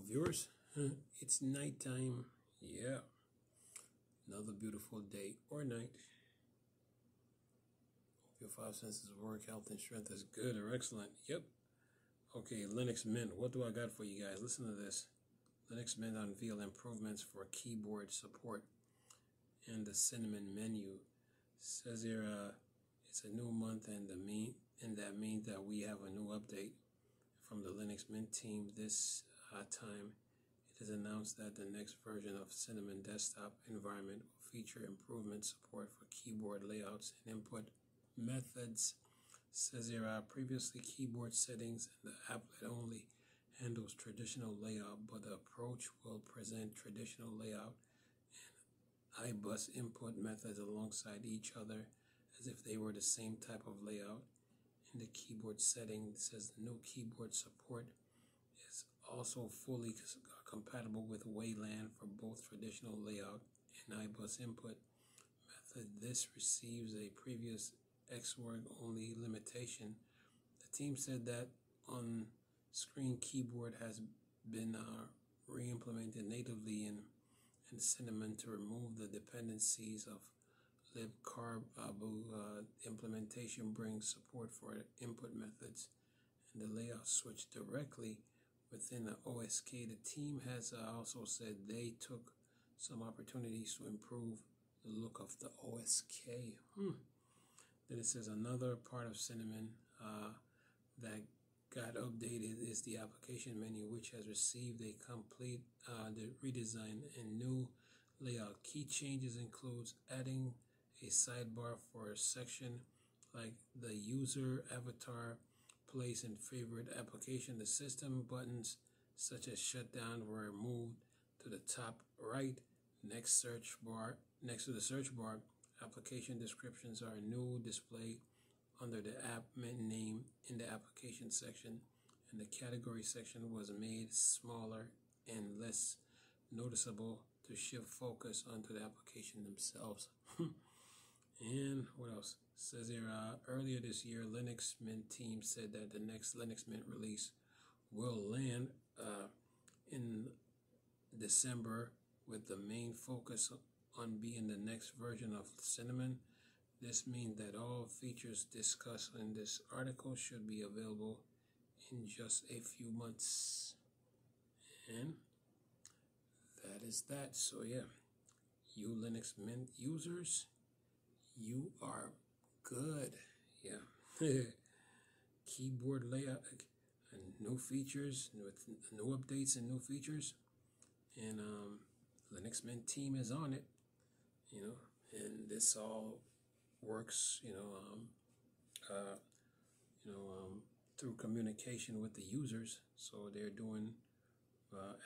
viewers, it's nighttime. Yeah, another beautiful day or night. Hope your five senses of work, health, and strength is good or excellent. Yep. Okay, Linux Mint. What do I got for you guys? Listen to this. Linux Mint unveil improvements for keyboard support and the cinnamon menu. Says here, it's a new month, and that means that we have a new update from the Linux Mint team. This time, it is announced that the next version of Cinnamon desktop environment will feature improvement support for keyboard layouts and input methods. Says here, previously keyboard settings and the applet only handles traditional layout, but the approach will present traditional layout and iBus input methods alongside each other as if they were the same type of layout. In the keyboard setting, it says the new keyboard support is also fully compatible with WLAN for both traditional layout and iBus input method. This receives a previous Xorg only limitation. The team said that on-screen keyboard has been re-implemented natively in Cinnamon to remove the dependencies of libcarbabu. Implementation brings support for input methods and the layout switch directly within the OSK. The team has also said they took some opportunities to improve the look of the OSK. Then it says another part of Cinnamon that got updated is the application menu, which has received a complete redesign and new layout. Key changes includes adding a sidebar for a section like the user avatar, place and favorite application. The system buttons such as shutdown were moved to the top right next to the search bar. Application descriptions are a new display under the app name in the application section, and the category section was made smaller and less noticeable to shift focus onto the application themselves. And what else? It says here, earlier this year, Linux Mint team said that the next Linux Mint release will land in December, with the main focus on being the next version of Cinnamon. This means that all features discussed in this article should be available in just a few months. And that is that. So yeah, you Linux Mint users, you are good. Yeah. Keyboard layout and new features with new updates and new features. And Linux Mint team is on it, and this all works, through communication with the users. So they're doing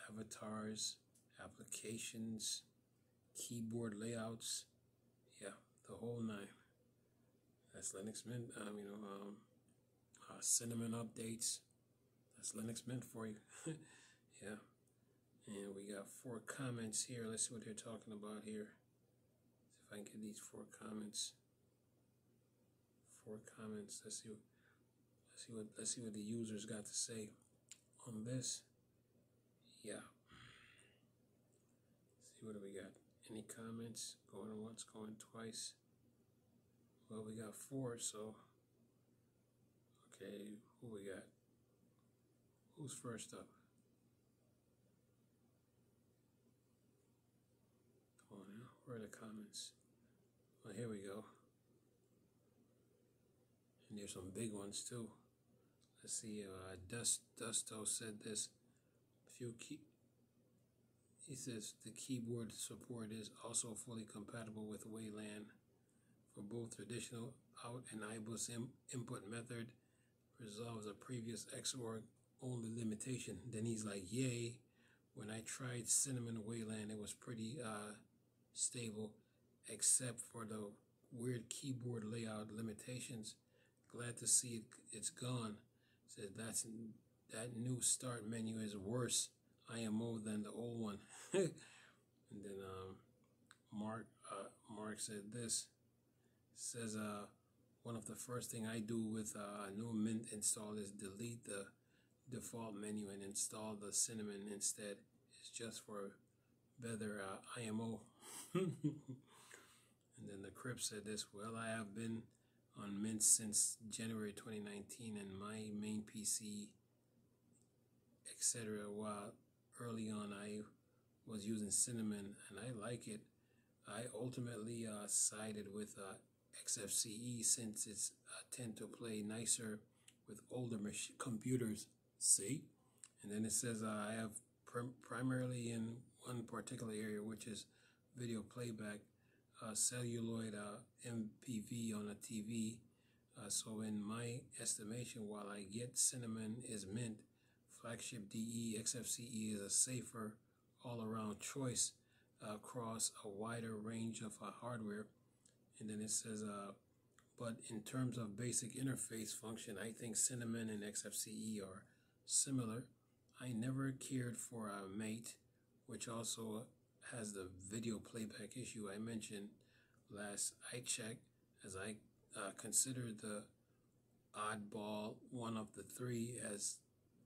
avatars, applications, keyboard layouts, yeah, the whole nine. That's Linux Mint. Cinnamon updates. That's Linux Mint for you. Yeah. And we got 4 comments here. Let's see what they're talking about here. See if I can get these 4 comments. 4 comments. Let's see what the users got to say on this. Yeah. Let's see, what do we got? Any comments? Going once, going twice. Well, we got 4, so okay, who we got? Who's first up? Come on now, where are the comments? Well, here we go. And there's some big ones too. Let's see, Dusto said this. He says the keyboard support is also fully compatible with WLAN for both traditional out and iBus input method. Resolves a previous Xorg only limitation. Then he's like, yay. When I tried Cinnamon WLAN, it was pretty stable, except for the weird keyboard layout limitations. Glad to see it's gone. Said that new start menu is worse IMO than the old one. And then Mark said this. Says one of the first thing I do with a new Mint install is delete the default menu and install the cinnamon instead. It's just for better IMO. And then the Crip said this, well, I have been on Mint since January 2019 and my main PC, etc. While early on I was using cinnamon and I like it. I ultimately sided with XFCE since it's tend to play nicer with older computers. See? And then it says I have primarily in one particular area, which is video playback, celluloid MPV on a TV. So in my estimation, while I get cinnamon is Mint, flagship DE XFCE is a safer all-around choice across a wider range of hardware. And then it says, but in terms of basic interface function, I think cinnamon and XFCE are similar. I never cared for a Mate, which also has the video playback issue I mentioned last I checked, as I considered the oddball one of the three, as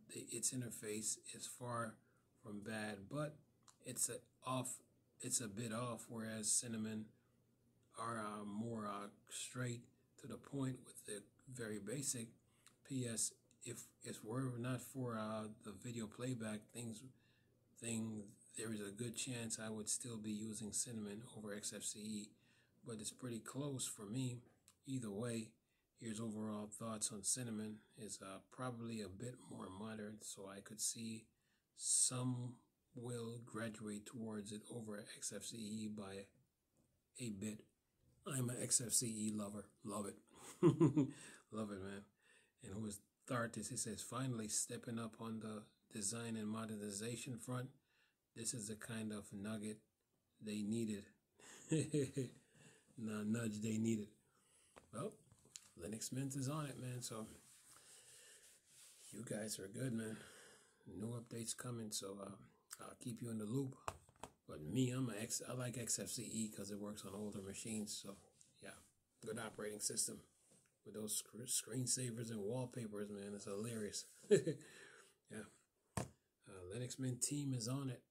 its interface is far from bad, but it's a bit off, whereas cinnamon are more straight to the point with the very basic. P.S. If it were not for the video playback thing, there is a good chance I would still be using cinnamon over XFCE, but it's pretty close for me. Either way, here's overall thoughts on cinnamon. Is probably a bit more modern, so I could see some will graduate towards it over XFCE by a bit. I'm an XFCE lover. Love it. Love it, man. And who is Thartis? He says, finally stepping up on the design and modernization front. This is the kind of nugget they needed. Nudge they needed. Well, Linux Mint is on it, man. So you guys are good, man. New updates coming, so I'll keep you in the loop. But me, I like XFCE because it works on older machines. So yeah, good operating system with those screensavers and wallpapers, man. It's hilarious. Yeah, Linux Mint team is on it.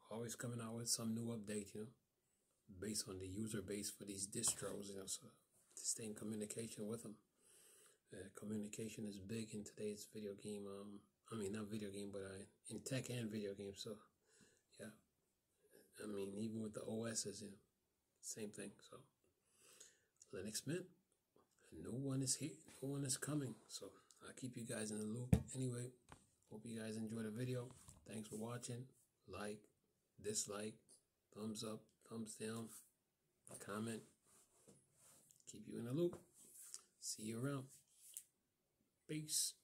Always coming out with some new update, based on the user base for these distros, so to stay in communication with them. Communication is big in today's video game. Not video game, but in tech and video games. So yeah. Even with the OSs, same thing. So, Linux Mint, a new one is here, new one is coming. So, I'll keep you guys in the loop. Anyway, hope you guys enjoyed the video. Thanks for watching. Like, dislike, thumbs up, thumbs down, comment. Keep you in the loop. See you around. Peace.